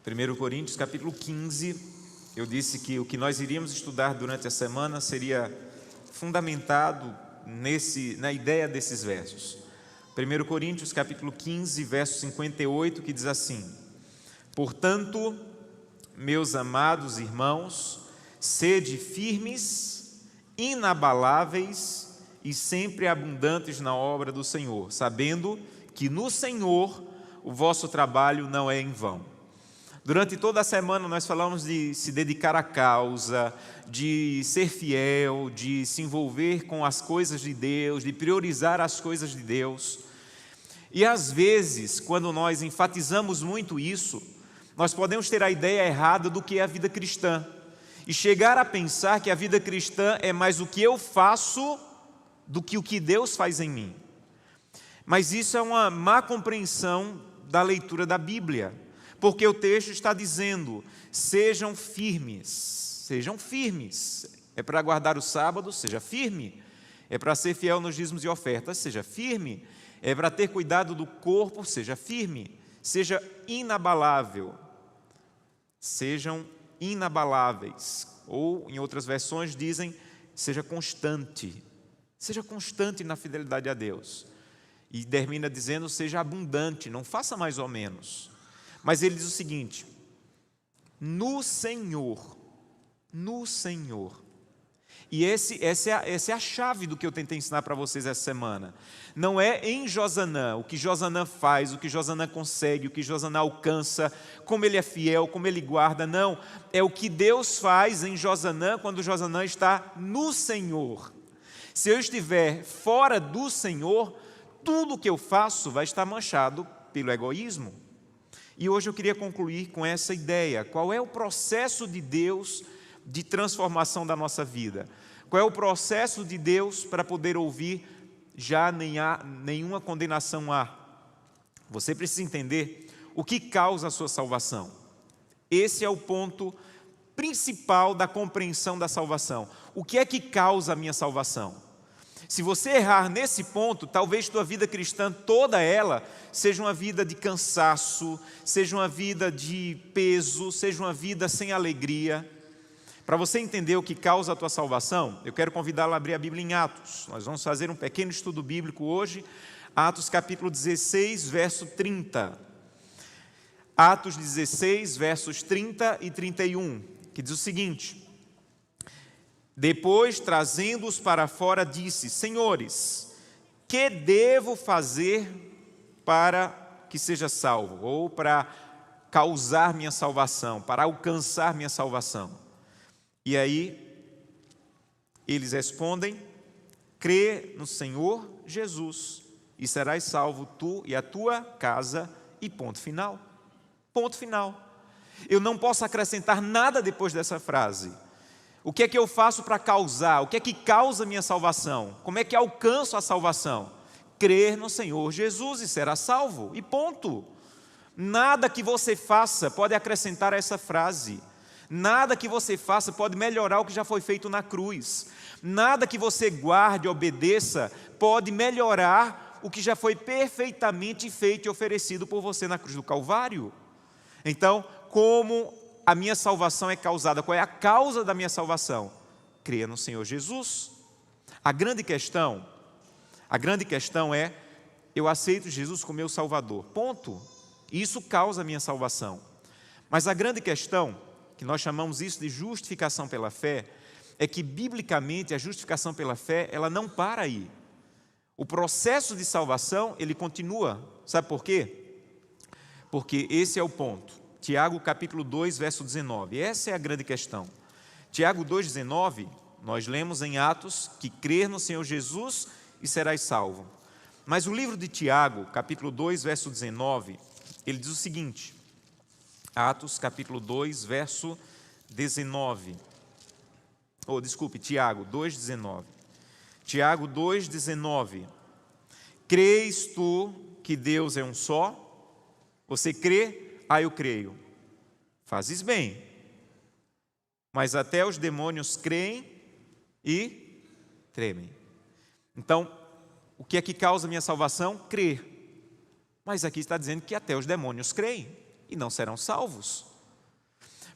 1 Coríntios capítulo 15, eu disse que o que nós iríamos estudar durante a semana seria fundamentado na ideia desses versos. 1 Coríntios capítulo 15, verso 58, que diz assim: portanto, meus amados irmãos, sede firmes, inabaláveis e sempre abundantes na obra do Senhor, sabendo que no Senhor o vosso trabalho não é em vão. Durante toda a semana nós falamos de se dedicar à causa, de ser fiel, de se envolver com as coisas de Deus, de priorizar as coisas de Deus. E às vezes, quando nós enfatizamos muito isso, nós podemos ter a ideia errada do que é a vida cristã e chegar a pensar que a vida cristã é mais o que eu faço do que o que Deus faz em mim. Mas isso é uma má compreensão da leitura da Bíblia, porque o texto está dizendo: sejam firmes, sejam firmes. É para guardar o sábado, seja firme. É para ser fiel nos dízimos e ofertas, seja firme. É para ter cuidado do corpo, seja firme. Seja inabalável. Sejam inabaláveis. Ou, em outras versões, dizem: seja constante. Seja constante na fidelidade a Deus. E termina dizendo: seja abundante, não faça mais ou menos. Mas ele diz o seguinte: no Senhor. E essa é a chave do que eu tentei ensinar para vocês essa semana. Não é em Josanã, o que Josanã faz, o que Josanã consegue, o que Josanã alcança, como ele é fiel, como ele guarda, não. É o que Deus faz em Josanã quando Josanã está no Senhor. Se eu estiver fora do Senhor, tudo o que eu faço vai estar manchado pelo egoísmo. E hoje eu queria concluir com essa ideia: qual é o processo de Deus de transformação da nossa vida? Qual é o processo de Deus para poder ouvir já nenhuma condenação há? Você precisa entender o que causa a sua salvação. Esse é o ponto principal da compreensão da salvação. O que é que causa a minha salvação? Se você errar nesse ponto, talvez tua vida cristã, toda ela, seja uma vida de cansaço, seja uma vida de peso, seja uma vida sem alegria. Para você entender o que causa a tua salvação, eu quero convidá-lo a abrir a Bíblia em Atos. Nós vamos fazer um pequeno estudo bíblico hoje, Atos capítulo 16, verso 30. Atos 16, versos 30 e 31, que diz o seguinte: depois, trazendo-os para fora, disse: senhores, que devo fazer para que seja salvo? Ou para causar minha salvação, para alcançar minha salvação? E aí, eles respondem: crê no Senhor Jesus e serás salvo tu e a tua casa, e ponto final. Ponto final. Eu não posso acrescentar nada depois dessa frase. O que é que eu faço para causar? O que é que causa a minha salvação? Como é que alcanço a salvação? Crer no Senhor Jesus e será salvo, e ponto. Nada que você faça pode acrescentar a essa frase. Nada que você faça pode melhorar o que já foi feito na cruz. Nada que você guarde, obedeça, pode melhorar o que já foi perfeitamente feito e oferecido por você na cruz do Calvário. Então, como a minha salvação é causada? Qual é a causa da minha salvação? Creia no Senhor Jesus. A grande questão é: eu aceito Jesus como meu Salvador, ponto. Isso causa a minha salvação. Mas a grande questão, que nós chamamos isso de justificação pela fé, é que biblicamente a justificação pela fé, ela não para aí. O processo de salvação, ele continua. Sabe por quê? Porque esse é o ponto. Tiago capítulo 2, verso 19. Essa é a grande questão. Tiago 2,19, nós lemos em Atos que crer no Senhor Jesus e serás salvo. Mas o livro de Tiago, capítulo 2, verso 19, ele diz o seguinte: Atos capítulo 2, verso 19. Tiago 2,19. Tiago 2,19. Crês tu que Deus é um só? Você crê? Eu creio. Fazes bem. Mas até os demônios creem e tremem. Então, o que é que causa minha salvação? Crer. Mas aqui está dizendo que até os demônios creem e não serão salvos.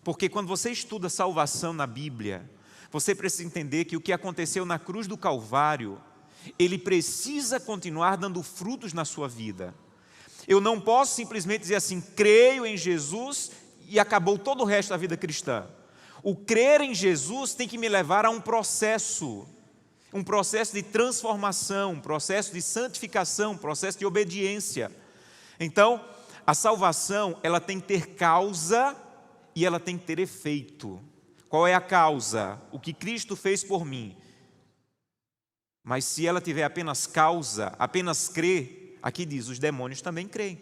Porque quando você estuda salvação na Bíblia, você precisa entender que o que aconteceu na cruz do Calvário, ele precisa continuar dando frutos na sua vida. Eu não posso simplesmente dizer assim, creio em Jesus e acabou todo o resto da vida cristã. O crer em Jesus tem que me levar a um processo de transformação, um processo de santificação, um processo de obediência. Então, a salvação, ela tem que ter causa e ela tem que ter efeito. Qual é a causa? O que Cristo fez por mim. Mas se ela tiver apenas causa, apenas crer, aqui diz, os demônios também creem.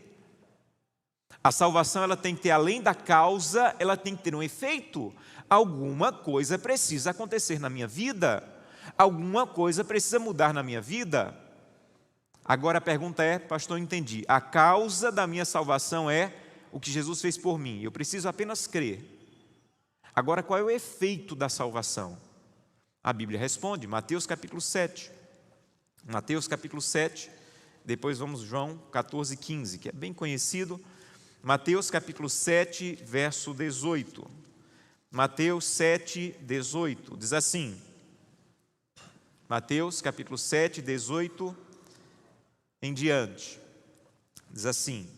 A salvação, ela tem que ter, além da causa, ela tem que ter um efeito. Alguma coisa precisa acontecer na minha vida. Alguma coisa precisa mudar na minha vida. Agora a pergunta é, pastor, eu entendi. A causa da minha salvação é o que Jesus fez por mim. Eu preciso apenas crer. Agora, qual é o efeito da salvação? A Bíblia responde, Mateus capítulo 7. Mateus capítulo 7, depois vamos João 14, 15, que é bem conhecido. Mateus capítulo 7, verso 18. Mateus 7, 18, diz assim. Mateus capítulo 7, 18 em diante. Diz assim.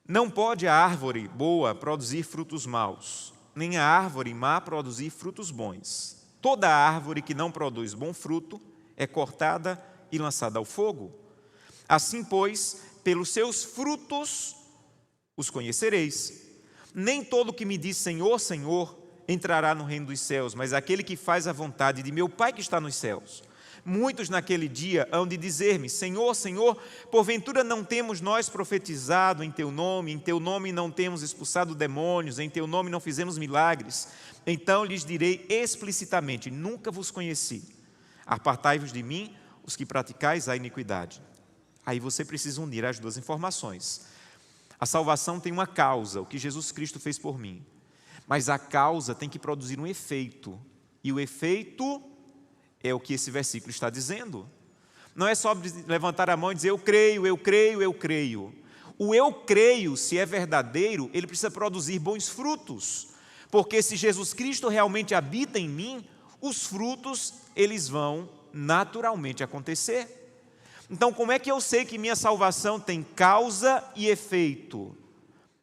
Não pode a árvore boa produzir frutos maus, nem a árvore má produzir frutos bons. Toda árvore que não produz bom fruto é cortada e lançada ao fogo. Assim, pois, pelos seus frutos os conhecereis. Nem todo que me diz Senhor, Senhor, entrará no reino dos céus, mas aquele que faz a vontade de meu Pai que está nos céus. Muitos naquele dia hão de dizer-me, Senhor, Senhor, porventura não temos nós profetizado em Teu nome não temos expulsado demônios, em Teu nome não fizemos milagres. Então lhes direi explicitamente, nunca vos conheci. Apartai-vos de mim, os que praticais a iniquidade. Aí você precisa unir as duas informações. A salvação tem uma causa, o que Jesus Cristo fez por mim. Mas a causa tem que produzir um efeito. E o efeito é o que esse versículo está dizendo. Não é só levantar a mão e dizer eu creio, eu creio, eu creio. O eu creio, se é verdadeiro, ele precisa produzir bons frutos. Porque se Jesus Cristo realmente habita em mim, os frutos, eles vão naturalmente acontecer. Então, como é que eu sei que minha salvação tem causa e efeito?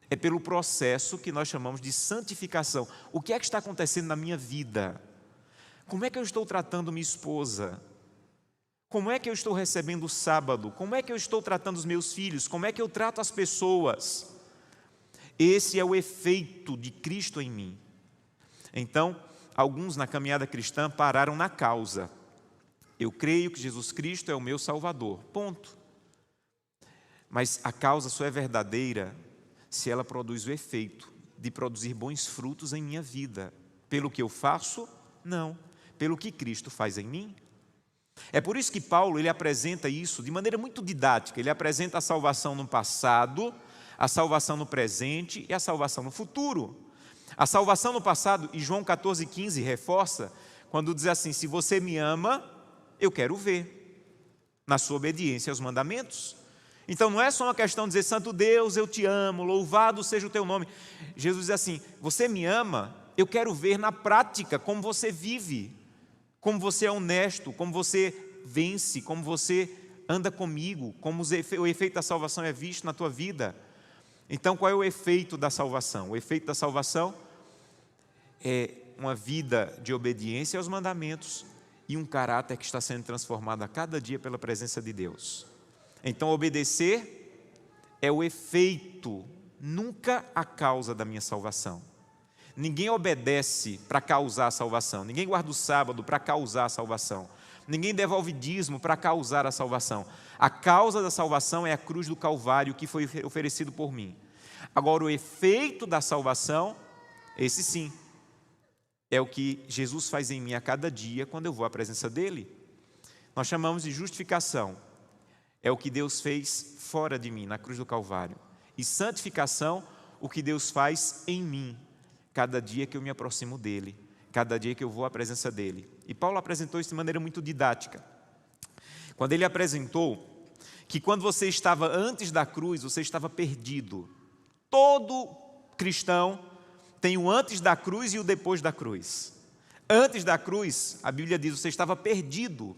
É pelo processo que nós chamamos de santificação. O que é que está acontecendo na minha vida? Como é que eu estou tratando minha esposa? Como é que eu estou recebendo o sábado? Como é que eu estou tratando os meus filhos? Como é que eu trato as pessoas? Esse é o efeito de Cristo em mim. Então, alguns na caminhada cristã pararam na causa. Eu creio que Jesus Cristo é o meu Salvador, ponto. Mas a causa só é verdadeira se ela produz o efeito de produzir bons frutos em minha vida. Pelo que eu faço? Não. Pelo que Cristo faz em mim. É por isso que Paulo ele apresenta isso de maneira muito didática. Ele apresenta a salvação no passado, a salvação no presente e a salvação no futuro. A salvação no passado, e João 14, 15 reforça, quando diz assim, se você me ama, eu quero ver na sua obediência aos mandamentos. Então não é só uma questão de dizer, Santo Deus, eu te amo, louvado seja o teu nome. Jesus diz assim, você me ama, eu quero ver na prática como você vive, como você é honesto, como você vence, como você anda comigo, como o efeito da salvação é visto na tua vida. Então qual é o efeito da salvação? O efeito da salvação é uma vida de obediência aos mandamentos e um caráter que está sendo transformado a cada dia pela presença de Deus. Então obedecer é o efeito, nunca a causa da minha salvação. Ninguém obedece para causar a salvação. Ninguém guarda o sábado para causar a salvação. Ninguém devolve dízimo para causar a salvação. A causa da salvação é a cruz do Calvário que foi oferecido por mim. Agora, o efeito da salvação, esse sim, é o que Jesus faz em mim a cada dia quando eu vou à presença dEle. Nós chamamos de justificação. É o que Deus fez fora de mim, na cruz do Calvário. E santificação, o que Deus faz em mim, cada dia que eu me aproximo dEle, cada dia que eu vou à presença dEle. E Paulo apresentou isso de maneira muito didática. Quando ele apresentou que quando você estava antes da cruz, você estava perdido. Todo cristão tem o antes da cruz e o depois da cruz. Antes da cruz, a Bíblia diz, você estava perdido,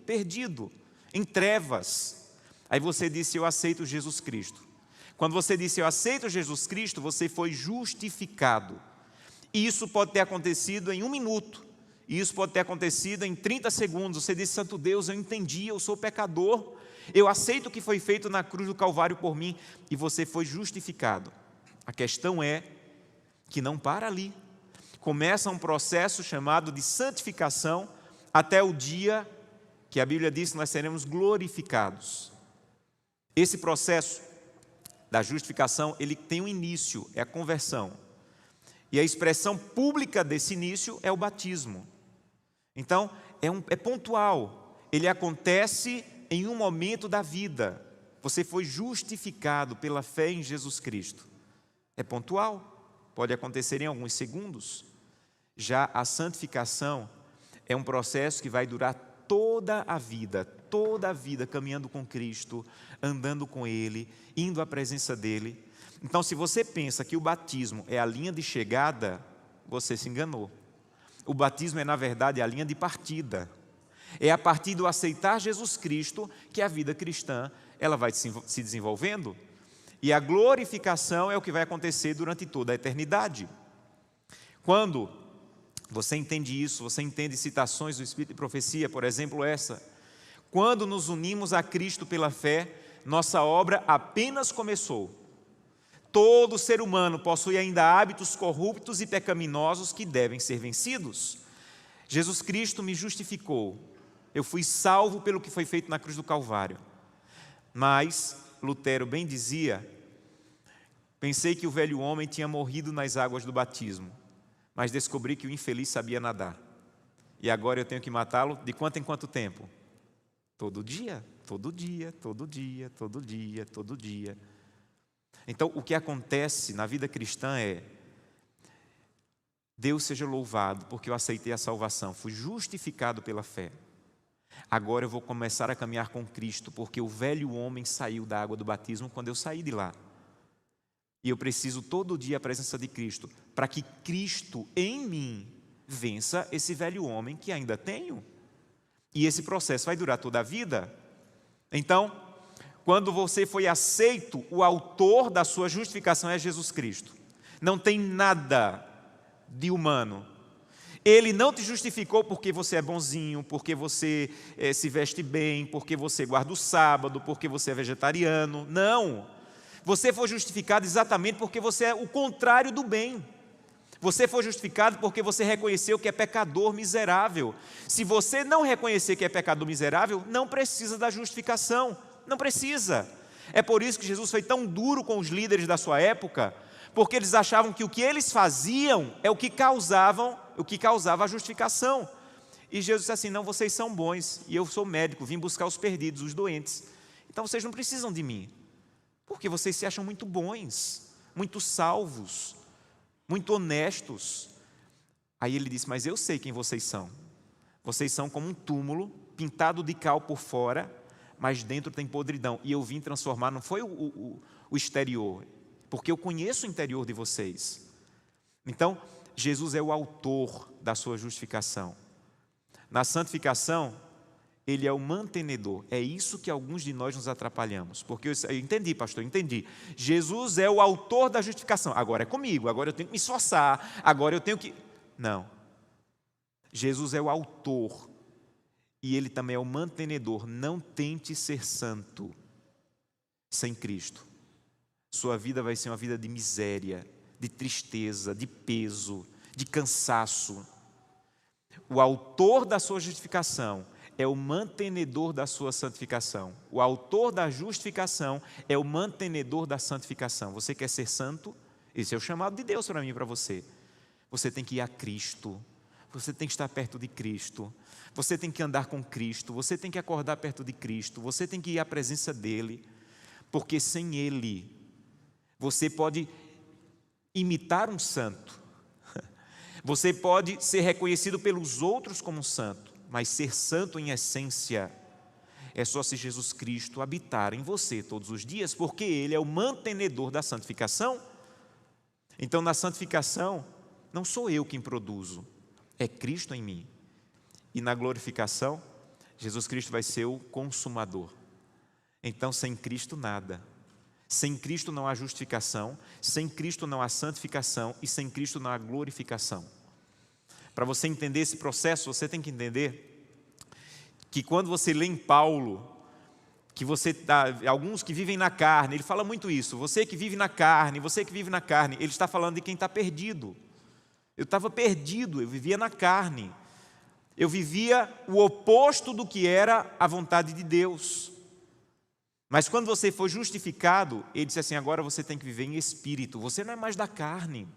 em trevas. Aí você disse, eu aceito Jesus Cristo. Quando você disse, eu aceito Jesus Cristo, você foi justificado. E isso pode ter acontecido em 1 minuto. E isso pode ter acontecido em 30 segundos. Você disse, Santo Deus, eu entendi, eu sou pecador. Eu aceito o que foi feito na cruz do Calvário por mim. E você foi justificado. A questão é que não para ali. Começa um processo chamado de santificação até o dia que a Bíblia diz que nós seremos glorificados. Esse processo da justificação, ele tem um início, é a conversão. E a expressão pública desse início é o batismo. Então, é pontual. Ele acontece em um momento da vida. Você foi justificado pela fé em Jesus Cristo. É pontual. Pode acontecer em alguns segundos. Já a santificação é um processo que vai durar toda a vida caminhando com Cristo, andando com Ele, indo à presença dEle. Então, se você pensa que o batismo é a linha de chegada, você se enganou. O batismo é, na verdade, a linha de partida. É a partir do aceitar Jesus Cristo que a vida cristã ela vai se desenvolvendo. E a glorificação é o que vai acontecer durante toda a eternidade. Quando você entende isso, você entende citações do Espírito de Profecia, por exemplo essa. Quando nos unimos a Cristo pela fé, nossa obra apenas começou. Todo ser humano possui ainda hábitos corruptos e pecaminosos que devem ser vencidos. Jesus Cristo me justificou. Eu fui salvo pelo que foi feito na cruz do Calvário. Mas, Lutero bem dizia, pensei que o velho homem tinha morrido nas águas do batismo, mas descobri que o infeliz sabia nadar. E agora eu tenho que matá-lo de quanto em quanto tempo? Todo dia, todo dia, todo dia, todo dia, todo dia. Então, o que acontece na vida cristã é, Deus seja louvado, porque eu aceitei a salvação, fui justificado pela fé. Agora eu vou começar a caminhar com Cristo, porque o velho homem saiu da água do batismo quando eu saí de lá. E eu preciso todo dia a presença de Cristo, para que Cristo em mim vença esse velho homem que ainda tenho. E esse processo vai durar toda a vida. Então, quando você foi aceito, o autor da sua justificação é Jesus Cristo. Não tem nada de humano. Ele não te justificou porque você é bonzinho, porque você se veste bem, porque você guarda o sábado, porque você é vegetariano. Não. Você foi justificado exatamente porque você é o contrário do bem. Você foi justificado porque você reconheceu que é pecador miserável. Se você não reconhecer que é pecador miserável, não precisa da justificação. Não precisa. É por isso que Jesus foi tão duro com os líderes da sua época, porque eles achavam que o que eles faziam é o que causava a justificação. E Jesus disse assim, não, vocês são bons, e eu sou médico, vim buscar os perdidos, os doentes. Então vocês não precisam de mim, porque vocês se acham muito bons, muito salvos, muito honestos. Aí ele disse, mas eu sei quem vocês são. Vocês são como um túmulo, pintado de cal por fora, mas dentro tem podridão. E eu vim transformar, não foi o exterior, porque eu conheço o interior de vocês. Então, Jesus é o autor da sua justificação. Na santificação, Ele é o mantenedor. É isso que alguns de nós nos atrapalhamos. Porque eu entendi, pastor, entendi. Jesus é o autor da justificação. Agora é comigo, agora eu tenho que me esforçar, agora eu tenho que... Não. Jesus é o autor. E Ele também é o mantenedor. Não tente ser santo sem Cristo. Sua vida vai ser uma vida de miséria, de tristeza, de peso, de cansaço. O autor da sua justificação é o mantenedor da sua santificação. O autor da justificação é o mantenedor da santificação. Você quer ser santo? Esse é o chamado de Deus para mim e para você. Você tem que ir a Cristo. Você tem que estar perto de Cristo. Você tem que andar com Cristo. Você tem que acordar perto de Cristo. Você tem que ir à presença dEle. Porque sem Ele, você pode imitar um santo. Você pode ser reconhecido pelos outros como um santo. Mas ser santo em essência é só se Jesus Cristo habitar em você todos os dias, porque Ele é o mantenedor da santificação. Então, na santificação, não sou eu quem produzo, é Cristo em mim. E na glorificação, Jesus Cristo vai ser o consumador. Então, sem Cristo, nada. Sem Cristo não há justificação, sem Cristo não há santificação e sem Cristo não há glorificação. Para você entender esse processo, você tem que entender que quando você lê em Paulo, que alguns que vivem na carne, ele fala muito isso, você que vive na carne, ele está falando de quem está perdido. Eu estava perdido, eu vivia na carne, eu vivia o oposto do que era a vontade de Deus. Mas quando você for justificado, ele disse assim, agora você tem que viver em espírito, você não é mais da carne,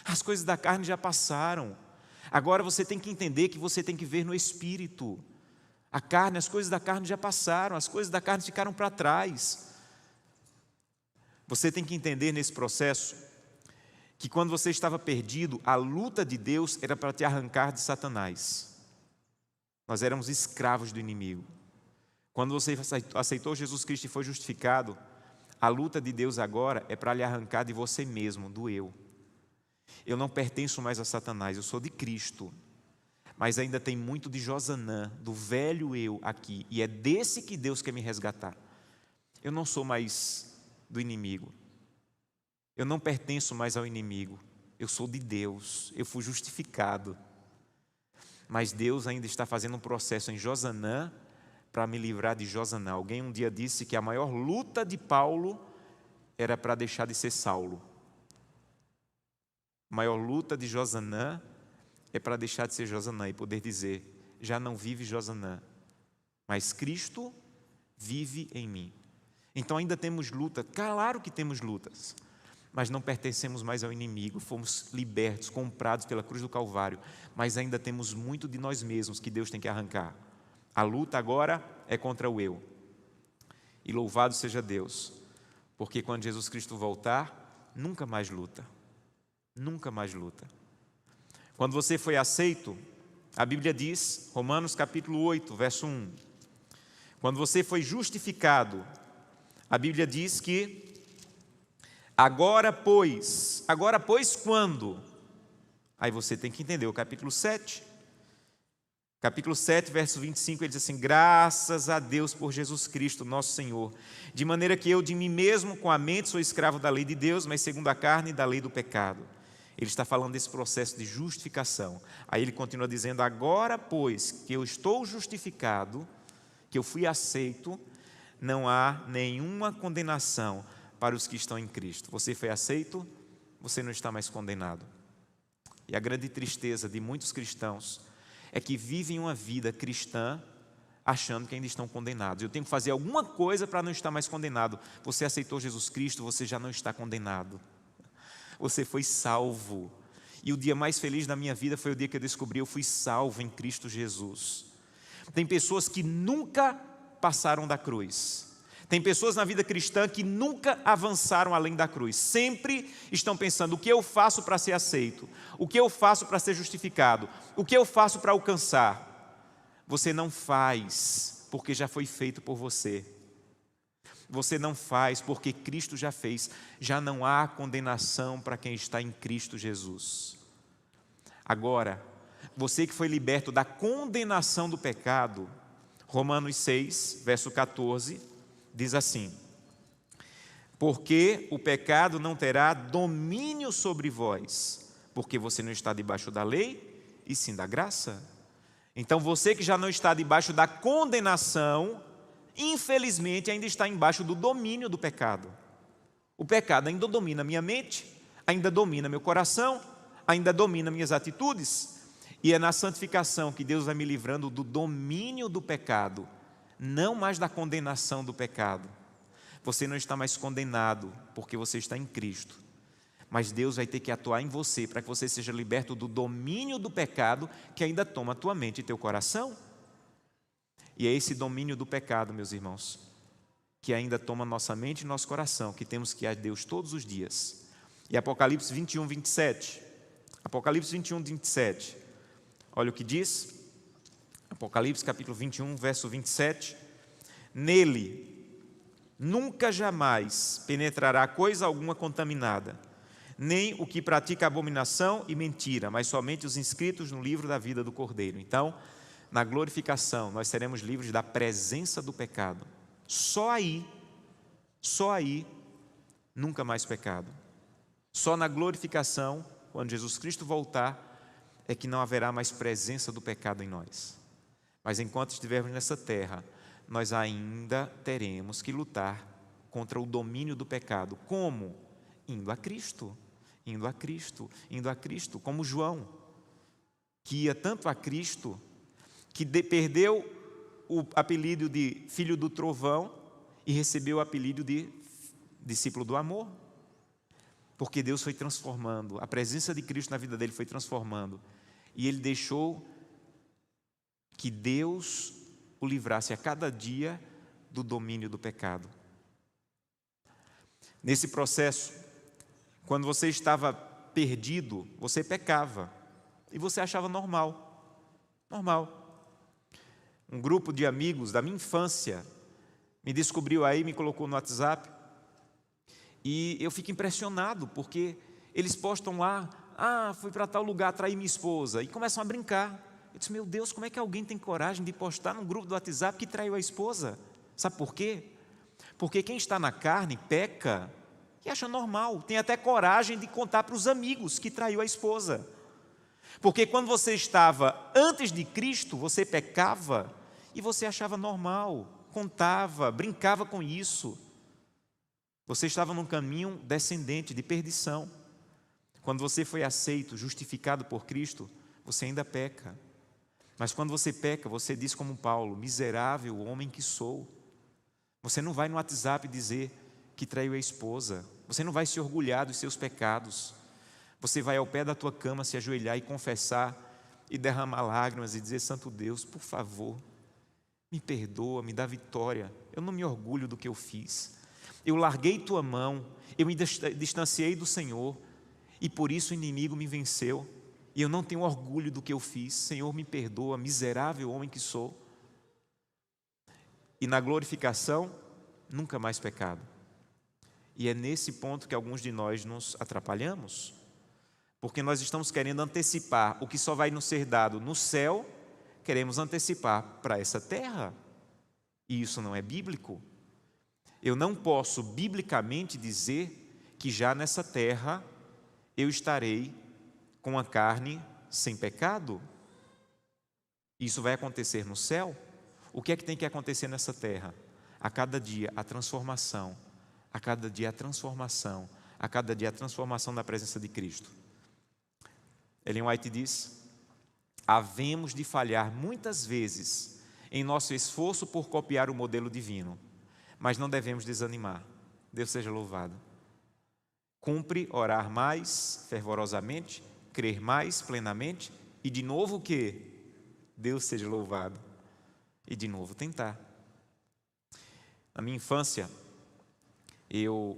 as coisas da carne já passaram, agora você tem que entender que você tem que viver no espírito. A carne, as coisas da carne já passaram, as coisas da carne ficaram para trás. Você tem que entender nesse processo que quando você estava perdido, a luta de Deus era para te arrancar de Satanás. Nós éramos escravos do inimigo. Quando você aceitou Jesus Cristo e foi justificado, a luta de Deus agora é para lhe arrancar de você mesmo, do eu. Eu não pertenço mais a Satanás, eu sou de Cristo. Mas ainda tem muito de Josanã, do velho eu aqui, e é desse que Deus quer me resgatar. Eu não sou mais do inimigo, eu não pertenço mais ao inimigo, eu sou de Deus, eu fui justificado. Mas Deus ainda está fazendo um processo em Josanã para me livrar de Josanã. Alguém um dia disse que a maior luta de Paulo era para deixar de ser Saulo. A maior luta de Josanã é para deixar de ser Josanã e poder dizer, já não vive Josanã, mas Cristo vive em mim. Então ainda temos luta, claro que temos lutas, mas não pertencemos mais ao inimigo, fomos libertos, comprados pela cruz do Calvário, mas ainda temos muito de nós mesmos que Deus tem que arrancar. A luta agora é contra o eu. E louvado seja Deus, porque quando Jesus Cristo voltar, nunca mais luta, nunca mais luta. Quando você foi aceito, a Bíblia diz, Romanos capítulo 8, verso 1, quando você foi justificado, a Bíblia diz que, agora pois quando? Aí você tem que entender o capítulo 7, verso 25, ele diz assim, graças a Deus por Jesus Cristo, nosso Senhor, de maneira que eu de mim mesmo, com a mente, sou escravo da lei de Deus, mas segundo a carne, da lei do pecado. Ele está falando desse processo de justificação. Aí ele continua dizendo, agora pois que eu estou justificado, que eu fui aceito, não há nenhuma condenação para os que estão em Cristo. Você foi aceito, você não está mais condenado. E a grande tristeza de muitos cristãos é que vivem uma vida cristã achando que ainda estão condenados. Eu tenho que fazer alguma coisa para não estar mais condenado. Você aceitou Jesus Cristo, você já não está condenado. Você foi salvo. E o dia mais feliz da minha vida foi o dia que eu descobri eu fui salvo em Cristo Jesus. Tem pessoas que nunca passaram da cruz. Tem pessoas na vida cristã que nunca avançaram além da cruz. Sempre estão pensando, o que eu faço para ser aceito? O que eu faço para ser justificado? O que eu faço para alcançar? Você não faz, porque já foi feito por você. Você não faz porque Cristo já fez. Já não há condenação para quem está em Cristo Jesus. Agora, você que foi liberto da condenação do pecado, Romanos 6, verso 14, diz assim, porque o pecado não terá domínio sobre vós, porque você não está debaixo da lei, e sim da graça. Então você que já não está debaixo da condenação, infelizmente ainda está embaixo do domínio do pecado. O pecado ainda domina minha mente, ainda domina meu coração, ainda domina minhas atitudes. E é na santificação que Deus vai me livrando do domínio do pecado, não mais da condenação do pecado. Você não está mais condenado porque você está em Cristo, mas Deus vai ter que atuar em você para que você seja liberto do domínio do pecado que ainda toma a tua mente e teu coração. E é esse domínio do pecado, meus irmãos, que ainda toma nossa mente e nosso coração, que temos que ir a Deus todos os dias. E Apocalipse 21, 27. Apocalipse 21, 27. Olha o que diz. Apocalipse capítulo 21, verso 27. Nele nunca jamais penetrará coisa alguma contaminada, nem o que pratica abominação e mentira, mas somente os inscritos no livro da vida do Cordeiro. Então, na glorificação, nós seremos livres da presença do pecado. Só aí, nunca mais pecado. Só na glorificação, quando Jesus Cristo voltar, é que não haverá mais presença do pecado em nós. Mas enquanto estivermos nessa terra, nós ainda teremos que lutar contra o domínio do pecado. Como? Indo a Cristo, indo a Cristo, indo a Cristo, como João, que ia tanto a Cristo, que perdeu o apelido de filho do trovão e recebeu o apelido de discípulo do amor. Porque Deus foi transformando, a presença de Cristo na vida dele foi transformando, e ele deixou que Deus o livrasse a cada dia do domínio do pecado. Nesse processo, quando você estava perdido, você pecava, e você achava normal. Um grupo de amigos da minha infância me descobriu aí, me colocou no WhatsApp, e eu fico impressionado, porque eles postam lá, fui para tal lugar, traí minha esposa, e começam a brincar. Eu disse, meu Deus, como é que alguém tem coragem de postar num grupo do WhatsApp que traiu a esposa? Sabe por quê? Porque quem está na carne peca e acha normal, tem até coragem de contar para os amigos que traiu a esposa. Porque quando você estava antes de Cristo, você pecava e você achava normal, contava, brincava com isso. Você estava num caminho descendente de perdição. Quando você foi aceito, justificado por Cristo, você ainda peca. Mas quando você peca, você diz como Paulo, miserável homem que sou. Você não vai no WhatsApp dizer que traiu a esposa. Você não vai se orgulhar dos seus pecados. Você vai ao pé da tua cama se ajoelhar e confessar e derramar lágrimas e dizer, Santo Deus, por favor, me perdoa, me dá vitória. Eu não me orgulho do que eu fiz. Eu larguei tua mão, eu me distanciei do Senhor e por isso o inimigo me venceu. E eu não tenho orgulho do que eu fiz. Senhor, me perdoa, miserável homem que sou. E na glorificação, nunca mais pecado. E é nesse ponto que alguns de nós nos atrapalhamos. Porque nós estamos querendo antecipar o que só vai nos ser dado no céu, queremos antecipar para essa terra. E isso não é bíblico. Eu não posso biblicamente dizer que já nessa terra eu estarei com a carne sem pecado. Isso vai acontecer no céu? O que é que tem que acontecer nessa terra? A cada dia a transformação, a cada dia a transformação, a cada dia a transformação na presença de Cristo. Ellen White diz, havemos de falhar muitas vezes em nosso esforço por copiar o modelo divino, mas não devemos desanimar. Deus seja louvado. Cumpre orar mais fervorosamente, crer mais plenamente e de novo o quê? Deus seja louvado. E de novo tentar. Na minha infância, eu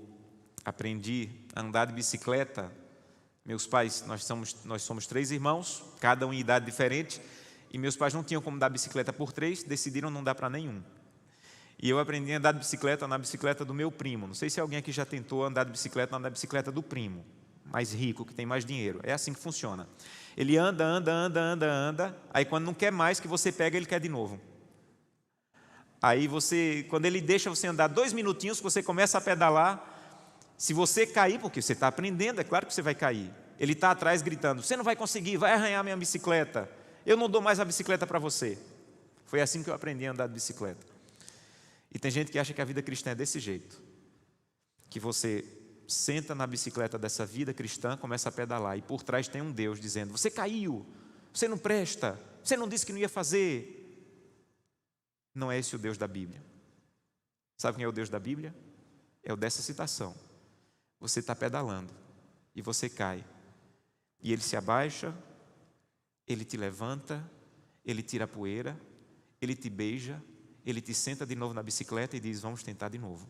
aprendi a andar de bicicleta. Meus pais, nós somos 3 irmãos, cada um em idade diferente, e meus pais não tinham como dar bicicleta por 3, decidiram não dar para nenhum. E eu aprendi a andar de bicicleta na bicicleta do meu primo. Não sei se alguém aqui já tentou andar de bicicleta na bicicleta do primo, mais rico, que tem mais dinheiro. É assim que funciona. Ele anda, aí quando não quer mais que você pega, ele quer de novo. Aí quando ele deixa você andar 2 minutinhos, você começa a pedalar. Se você cair, porque você está aprendendo, é claro que você vai cair. Ele está atrás gritando, você não vai conseguir, vai arranhar minha bicicleta. Eu não dou mais a bicicleta para você. Foi assim que eu aprendi a andar de bicicleta. E tem gente que acha que a vida cristã é desse jeito. Que você senta na bicicleta dessa vida cristã, começa a pedalar, e por trás tem um Deus dizendo, você caiu, você não presta, você não disse que não ia fazer. Não é esse o Deus da Bíblia. Sabe quem é o Deus da Bíblia? É o dessa citação. Você está pedalando e você cai. E Ele se abaixa, Ele te levanta, Ele tira a poeira, Ele te beija, Ele te senta de novo na bicicleta e diz, vamos tentar de novo.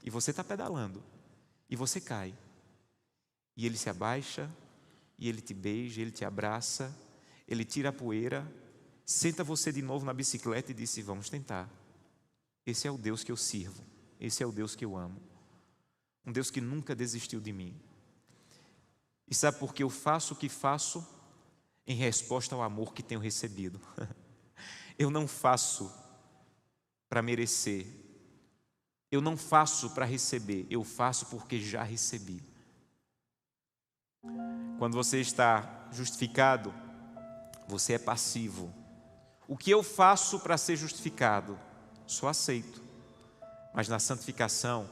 E você está pedalando e você cai. E Ele se abaixa, e Ele te beija, Ele te abraça, Ele tira a poeira, senta você de novo na bicicleta e diz, vamos tentar. Esse é o Deus que eu sirvo, esse é o Deus que eu amo. Um Deus que nunca desistiu de mim. E sabe por que eu faço o que faço? Em resposta ao amor que tenho recebido. Eu não faço para merecer. Eu não faço para receber. Eu faço porque já recebi. Quando você está justificado, você é passivo. O que eu faço para ser justificado? Só aceito. Mas na santificação,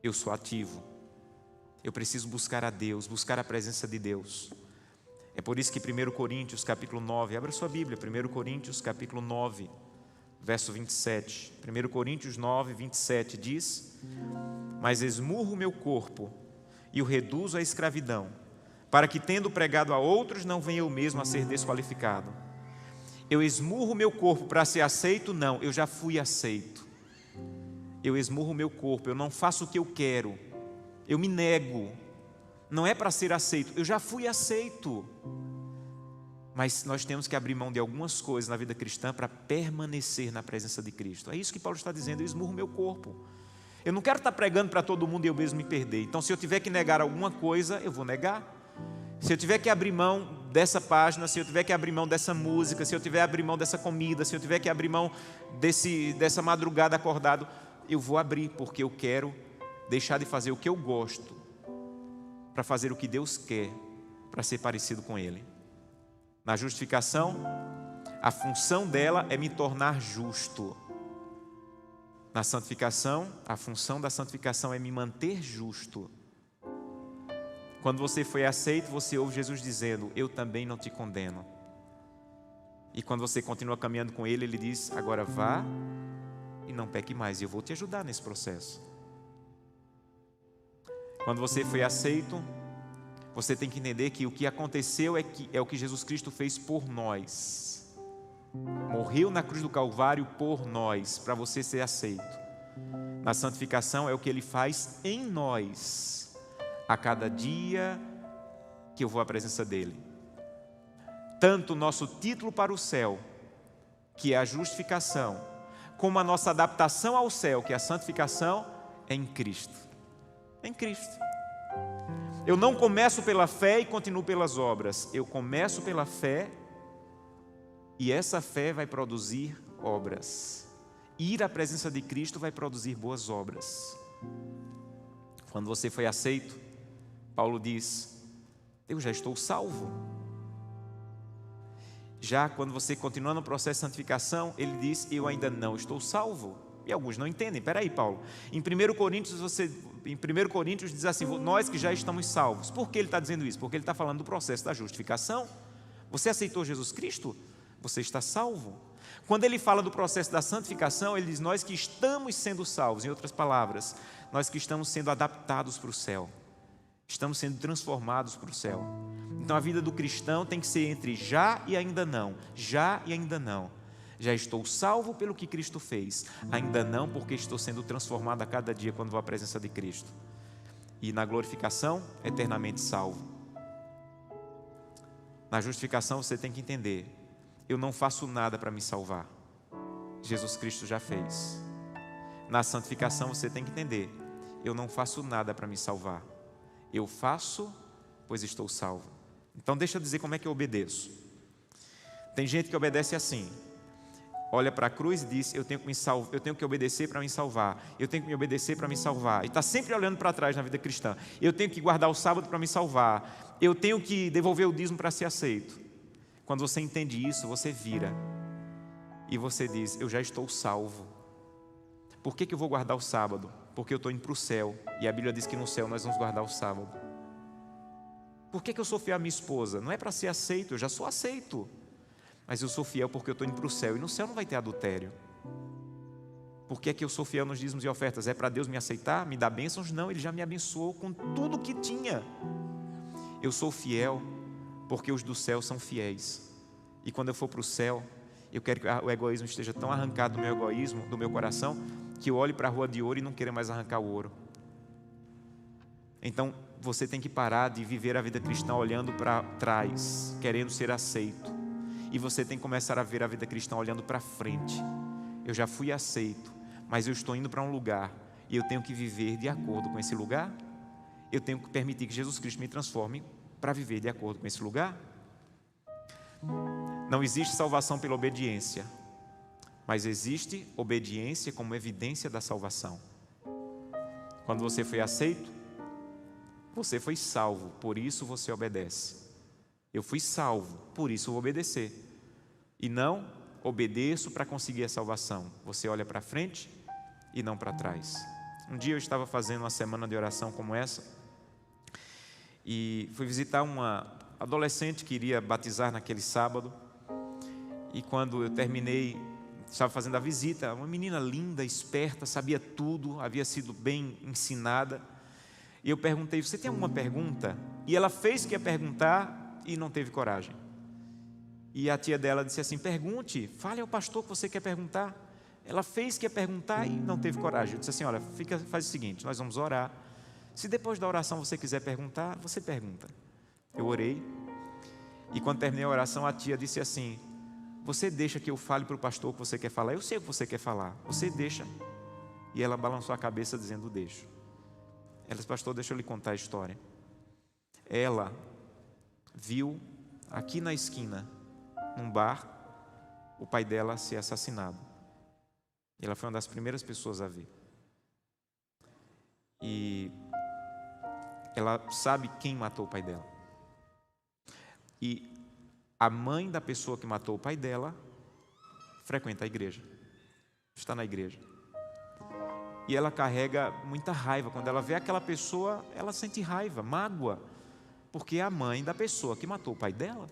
eu sou ativo. Eu preciso buscar a Deus, buscar a presença de Deus. É por isso que 1 Coríntios capítulo 9, abra sua Bíblia, 1 Coríntios capítulo 9, verso 27. 1 Coríntios 9, 27 diz: mas esmurro o meu corpo e o reduzo à escravidão, para que, tendo pregado a outros, não venha eu mesmo a ser desqualificado. Eu esmurro o meu corpo para ser aceito? Não, eu já fui aceito. Eu esmurro o meu corpo, eu não faço o que eu quero, eu me nego. Não é para ser aceito, eu já fui aceito. Mas nós temos que abrir mão de algumas coisas na vida cristã para permanecer na presença de Cristo. É isso que Paulo está dizendo: eu esmurro meu corpo. Eu não quero estar pregando para todo mundo e eu mesmo me perder. Então, se eu tiver que negar alguma coisa, eu vou negar. Se eu tiver que abrir mão dessa página, se eu tiver que abrir mão dessa música, se eu tiver que abrir mão dessa comida, se eu tiver que abrir mão dessa madrugada acordado, eu vou abrir, porque eu quero deixar de fazer o que eu gosto para fazer o que Deus quer, para ser parecido com Ele. Na justificação, a função dela é me tornar justo. Na santificação, a função da santificação é me manter justo. Quando você foi aceito, você ouve Jesus dizendo: eu também não te condeno. E quando você continua caminhando com Ele, Ele diz: agora vá e não peque mais, e eu vou te ajudar nesse processo. Quando você foi aceito, você tem que entender que o que aconteceu é o que Jesus Cristo fez por nós. Morreu na cruz do Calvário por nós, para você ser aceito. Na santificação é o que Ele faz em nós, a cada dia que eu vou à presença dEle. Tanto o nosso título para o céu, que é a justificação, como a nossa adaptação ao céu, que é a santificação, é em Cristo. Em Cristo. Eu não começo pela fé e continuo pelas obras. Eu começo pela fé e essa fé vai produzir obras. Ir à presença de Cristo vai produzir boas obras. Quando você foi aceito, Paulo diz: eu já estou salvo. Já quando você continua no processo de santificação, ele diz: eu ainda não estou salvo. E alguns não entendem. Peraí, Paulo, em 1 Coríntios diz assim: nós que já estamos salvos. Por que ele está dizendo isso? Porque ele está falando do processo da justificação. Você aceitou Jesus Cristo? Você está salvo. Quando ele fala do processo da santificação, ele diz: nós que estamos sendo salvos. Em outras palavras, nós que estamos sendo adaptados para o céu, estamos sendo transformados para o céu. Então a vida do cristão tem que ser entre já e ainda não. Já e ainda não. Já estou salvo pelo que Cristo fez, ainda não, porque estou sendo transformado a cada dia quando vou à presença de Cristo. E na glorificação, eternamente salvo. Na justificação você tem que entender: eu não faço nada para me salvar, Jesus Cristo já fez. Na santificação você tem que entender: eu não faço nada para me salvar, eu faço, pois estou salvo. Então deixa eu dizer como é que eu obedeço. Tem gente que obedece assim: olha para a cruz e diz: eu tenho que obedecer para me salvar, eu tenho que me obedecer para me salvar, e está sempre olhando para trás na vida cristã. Eu tenho que guardar o sábado para me salvar, eu tenho que devolver o dízimo para ser aceito. Quando você entende isso, você vira e você diz: eu já estou salvo. Por que eu vou guardar o sábado? Porque eu estou indo para o céu, e a Bíblia diz que no céu nós vamos guardar o sábado. Por que eu sou fiel à minha esposa? Não é para ser aceito, eu já sou aceito, mas eu sou fiel porque eu estou indo para o céu, e no céu não vai ter adultério. Por que eu sou fiel nos dízimos e ofertas? É para Deus me aceitar, me dar bênçãos? Não, Ele já me abençoou com tudo que tinha. Eu sou fiel porque os do céu são fiéis, e quando eu for para o céu, eu quero que o egoísmo esteja tão arrancado do meu egoísmo, do meu coração, que eu olhe para a rua de ouro e não queira mais arrancar o ouro. Então você tem que parar de viver a vida cristã olhando para trás, querendo ser aceito. E você tem que começar a ver a vida cristã olhando para frente. Eu já fui aceito, mas eu estou indo para um lugar, e eu tenho que viver de acordo com esse lugar. eu tenho que permitir que Jesus Cristo me transforme para viver de acordo com esse lugar. Não existe salvação pela obediência, mas existe obediência como evidência da salvação. Quando você foi aceito, você foi salvo, por isso você obedece. Eu fui salvo, por isso vou obedecer. E não obedeço para conseguir a salvação. Você olha para frente e não para trás. Um dia eu estava fazendo uma semana de oração como essa e fui visitar uma adolescente que iria batizar naquele sábado. E quando eu terminei, estava fazendo a visita, uma menina linda, esperta, sabia tudo, havia sido bem ensinada. E eu perguntei: você tem alguma pergunta? E ela fez que ia perguntar e não teve coragem. E a tia dela disse assim: pergunte, fale ao pastor que você quer perguntar. Ela fez que ia perguntar e não teve coragem. Eu disse assim: olha, faz o seguinte, nós vamos orar. Se depois da oração você quiser perguntar, você pergunta. Eu orei. E quando terminei a oração, a tia disse assim: você deixa que eu fale para o pastor o que você quer falar? Eu sei o que você quer falar, você deixa. E ela balançou a cabeça dizendo: deixo. Ela disse: pastor, deixa eu lhe contar a história. Ela viu aqui na esquina, num bar, o pai dela ser assassinado. Ela foi uma das primeiras pessoas a ver. E ela sabe quem matou o pai dela. E a mãe da pessoa que matou o pai dela frequenta a igreja, está na igreja. E ela carrega muita raiva. Quando ela vê aquela pessoa, ela sente raiva, mágoa, porque é a mãe da pessoa que matou o pai dela.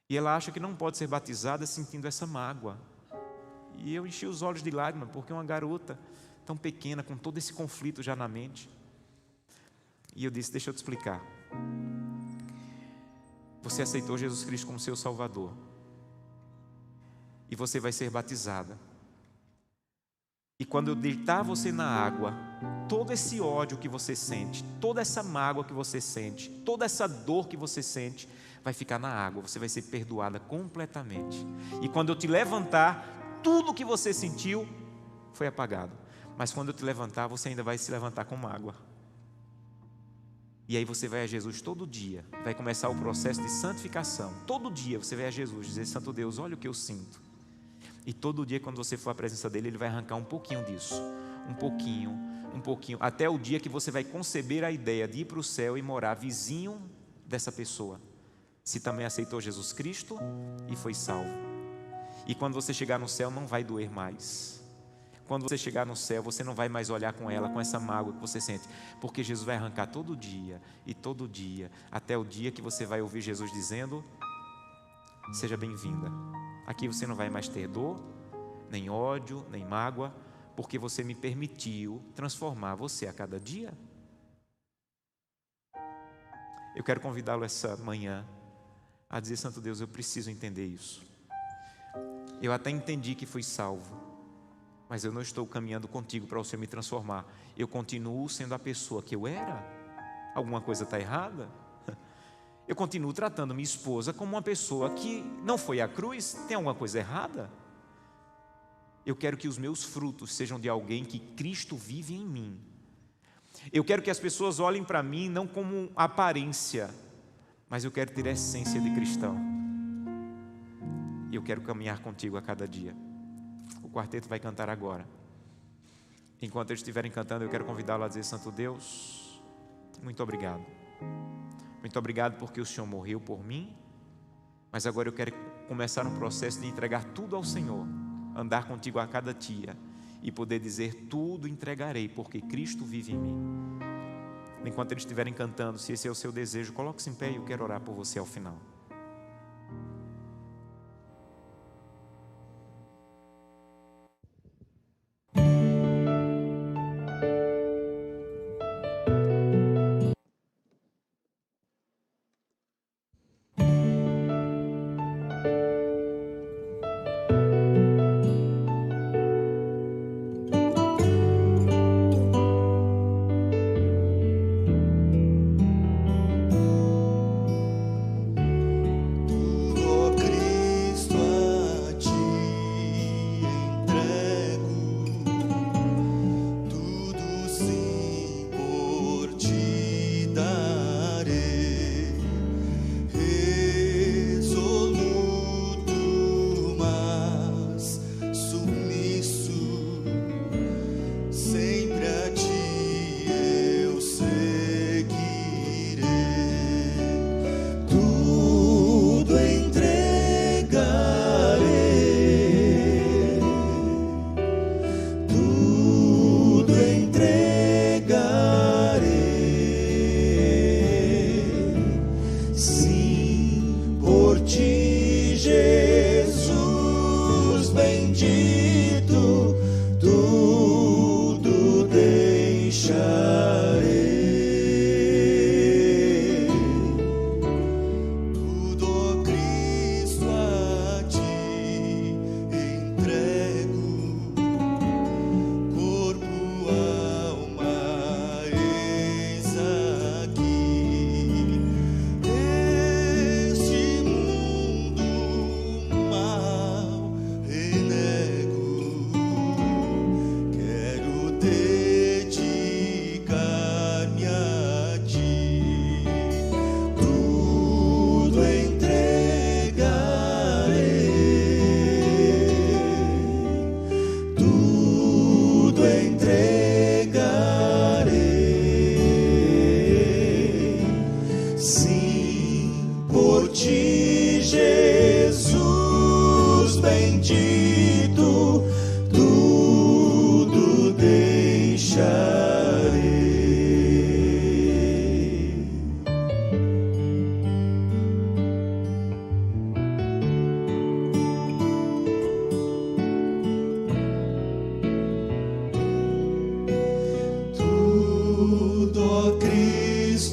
E ela acha que não pode ser batizada sentindo essa mágoa. E eu enchi os olhos de lágrimas, porque uma garota tão pequena, com todo esse conflito já na mente. E eu disse: deixa eu te explicar. Você aceitou Jesus Cristo como seu Salvador, e você vai ser batizada. E quando eu deitar você na água, todo esse ódio que você sente, toda essa mágoa que você sente, toda essa dor que você sente, vai ficar na água. Você vai ser perdoada completamente. E quando eu te levantar, tudo que você sentiu foi apagado. Mas quando eu te levantar, você ainda vai se levantar com água. E aí você vai a Jesus todo dia. Vai começar o processo de santificação. Todo dia você vai a Jesus dizer: Santo Deus, olha o que eu sinto. E todo dia, quando você for à presença dele, ele vai arrancar um pouquinho disso. Um pouquinho. Até o dia que você vai conceber a ideia de ir para o céu e morar vizinho dessa pessoa. Se também aceitou Jesus Cristo e foi salvo. E quando você chegar no céu, não vai doer mais. Quando você chegar no céu, você não vai mais olhar com ela, com essa mágoa que você sente. Porque Jesus vai arrancar todo dia, e todo dia, até o dia que você vai ouvir Jesus dizendo: seja bem-vinda. Aqui você não vai mais ter dor, nem ódio, nem mágoa, porque você me permitiu transformar você a cada dia. Eu quero convidá-lo essa manhã a dizer: Santo Deus, eu preciso entender isso. Eu até entendi que fui salvo, mas eu não estou caminhando contigo para o Senhor me transformar. Eu continuo sendo a pessoa que eu era. Alguma coisa está errada? Eu continuo tratando minha esposa como uma pessoa que não foi à cruz. Tem alguma coisa errada? Eu quero que os meus frutos sejam de alguém que Cristo vive em mim. Eu quero que as pessoas olhem para mim não como aparência, mas eu quero ter a essência de cristão. E eu quero caminhar contigo a cada dia. O quarteto vai cantar agora. Enquanto eles estiverem cantando, eu quero convidá-lo a dizer: Santo Deus, muito obrigado. Muito obrigado porque o Senhor morreu por mim, mas agora eu quero começar um processo de entregar tudo ao Senhor, andar contigo a cada dia e poder dizer: tudo entregarei porque Cristo vive em mim. Enquanto eles estiverem cantando, se esse é o seu desejo, coloque-se em pé e eu quero orar por você ao final.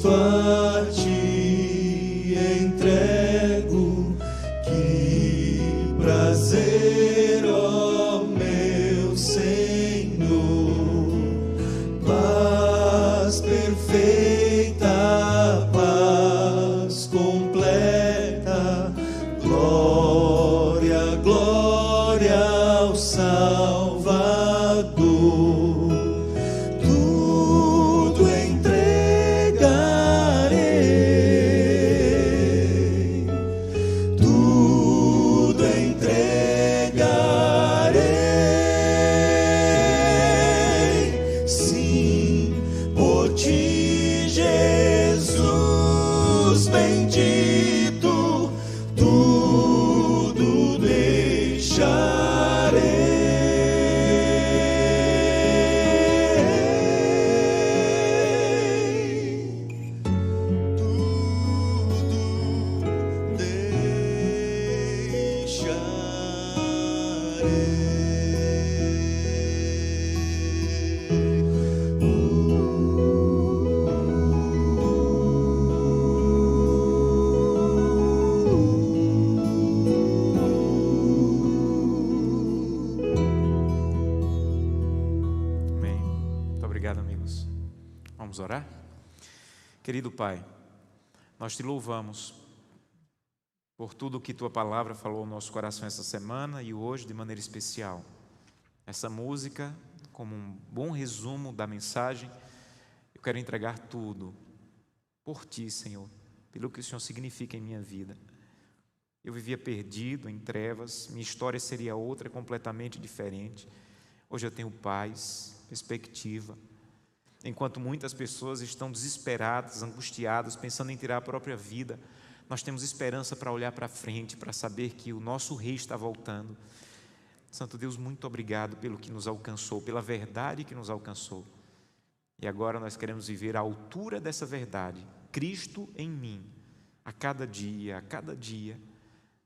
Cristo a ti entrego, que prazer, ó meu Senhor, paz perfeita, paz completa, glória, glória ao Salvador. Tudo entregarei, tudo entregarei, sim, por ti, Jesus bendito, tudo deixarei. Amém. Muito obrigado, amigos. Vamos orar? Querido Pai, nós te louvamos por tudo que Tua Palavra falou ao nosso coração essa semana e hoje de maneira especial. Essa música, como um bom resumo da mensagem, eu quero entregar tudo por Ti, Senhor, pelo que o Senhor significa em minha vida. Eu vivia perdido em trevas, minha história seria outra, completamente diferente. Hoje eu tenho paz, perspectiva. Enquanto muitas pessoas estão desesperadas, angustiadas, pensando em tirar a própria vida, nós temos esperança para olhar para frente, para saber que o nosso Rei está voltando. Santo Deus, muito obrigado pelo que nos alcançou, pela verdade que nos alcançou. E agora nós queremos viver à altura dessa verdade, Cristo em mim, a cada dia,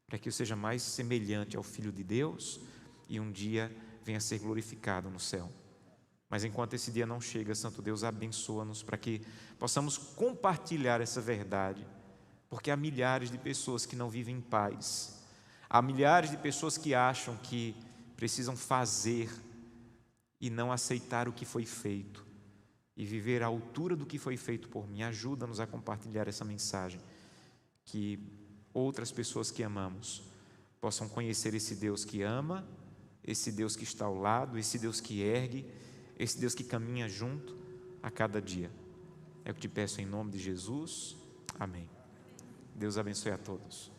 para que eu seja mais semelhante ao Filho de Deus e um dia venha a ser glorificado no céu. Mas enquanto esse dia não chega, Santo Deus, abençoa-nos para que possamos compartilhar essa verdade, porque há milhares de pessoas que não vivem em paz, há milhares de pessoas que acham que precisam fazer e não aceitar o que foi feito e viver à altura do que foi feito por mim. Ajuda-nos a compartilhar essa mensagem, que outras pessoas que amamos possam conhecer esse Deus que ama, esse Deus que está ao lado, esse Deus que ergue, esse Deus que caminha junto a cada dia. É o que te peço em nome de Jesus. Amém. Deus abençoe a todos.